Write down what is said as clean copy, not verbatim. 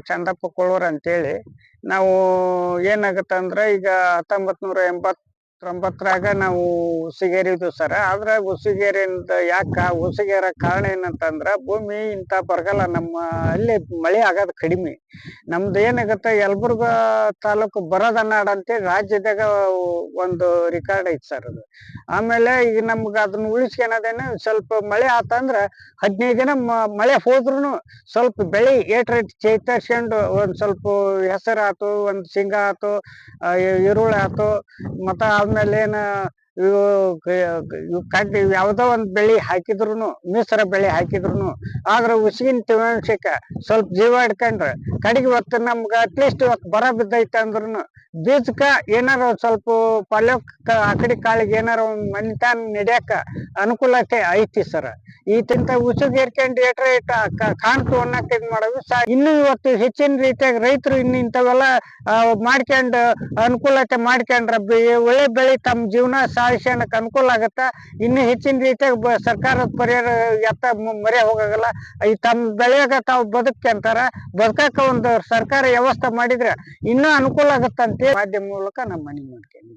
ಚಂದಪ್ಪ ಕೊಳ್ಳೂರ್ ಅಂತೇಳಿ ನಾವು ಏನಾಗತ್ತಂದ್ರ ಈಗ 1989ರಾಗ ನಾವು ಉಸಿಗೇರಿದ್ವು ಸರ್. ಆದ್ರ ಉಸಿಗೇರಿಯಿಂದ ಯಾಕ ಉಸಿಗೇರ ಕಾರಣ ಏನಂತಂದ್ರ ಭೂಮಿ ಇಂತ ಬರಗಾಲ ನಮ್ಮ ಅಲ್ಲಿ ಮಳೆ ಆಗೋದ್ ಕಡಿಮೆ. ನಮ್ದು ಏನಾಗತ್ತ ಯಲಬುರ್ಗಾ ತಾಲೂಕು ಬರದ ನಾಡ್ ಅಂತೇಳಿ ರಾಜ್ಯದಾಗ ಒಂದು ರಿಕಾರ್ಡ್ ಐತಿ ಸರ್ ಅದು. ಆಮೇಲೆ ಈಗ ನಮ್ಗ ಅದನ್ನ ಉಳಿಸ್ಕೊಳೋದೇನ ಸ್ವಲ್ಪ ಮಳೆ ಆತಂದ್ರ 15 ದಿನ ಮಳೆ ಹೋದ್ರುನು ಸ್ವಲ್ಪ ಬೆಳಿ ಏಟ್ ಚೇತರಿಸ್ಕೊಂಡು ಒಂದ್ ಸ್ವಲ್ಪ ಹೆಸರು ಆತು, ಒಂದ್ ಶೇಂಗಾ ಆತು, ಈರುಳ್ಳಿ ಆತು, ಮತ್ತ ಆದ್ಮೇಲೆ ಏನ ಇವು ಕಡ್ಡಿ ಯಾವ್ದೋ ಒಂದ್ ಬೆಳಿ ಹಾಕಿದ್ರುನು, ಮಿಶ್ರ ಬೆಳಿ ಹಾಕಿದ್ರುನು ಆದ್ರ ಉಸಿಗಿನ ತೇವಾಂಶಕ್ಕ ಸ್ವಲ್ಪ ಜೀವ ಹಿಡ್ಕೊಂಡ್ರ ಕಡಿಗೆ ಹೊತ್ತು ನಮ್ಗ ಅಟ್ಲೀಸ್ಟ್ ಇವತ್ತು ಬರ ಬಿದ್ದೈತೆ ಅಂದ್ರುನು ಬೀಜಕ್ಕ ಏನಾರ ಸ್ವಲ್ಪ ಪಲ್ಯಕ್ಕ ಆಕಡಿ ಕಾಳಿಗೆ ಏನಾರ ಒಂದ್ ಮನಿತಾನ ನಡ್ಯಾಕ ಅನುಕೂಲತೆ ಐತಿ ಸರ್. ಈತಿಂತ ಉಸುಗ್ ಏರ್ಕೊಂಡು ಏಟ್ರ ಕಾಣ್ತು ಅನ್ನಕ್ ಇದ್ ಮಾಡೋದು ಇನ್ನು ಇವತ್ತು ಹೆಚ್ಚಿನ ರೀತಿಯಾಗಿ ರೈತರು ಇನ್ನು ಇಂಥವೆಲ್ಲ ಮಾಡ್ಕೊಂಡ್ ಅನುಕೂಲತೆ ಮಾಡ್ಕೊಂಡ್ರ ಒಳ್ಳೆ ಬೆಳಿ ತಮ್ಮ ಜೀವನ ಸಾಗಿಸ್ಕೊಳಕ್ ಅನುಕೂಲ ಆಗತ್ತ. ಇನ್ನು ಹೆಚ್ಚಿನ ರೀತಿಯಾಗಿ ಸರ್ಕಾರದ ಪರಿಹಾರ ಎತ್ತ ಮರೆ ಹೋಗಾಗಲ್ಲ. ಈ ತಮ್ಮ ಬೆಳೆಯಾಗ ತಾವು ಬದುಕ್ಯಂತಾರ, ಬದುಕಾಕ ಒಂದು ಸರ್ಕಾರ ವ್ಯವಸ್ಥೆ ಮಾಡಿದ್ರೆ ಇನ್ನೂ ಅನುಕೂಲ ಆಗತ್ತಂತ ಮಾಧ್ಯಮ ಮೂಲಕ ನಮ್ಮ ಮನವಿ ಮಾಡ್ತೇನೆ.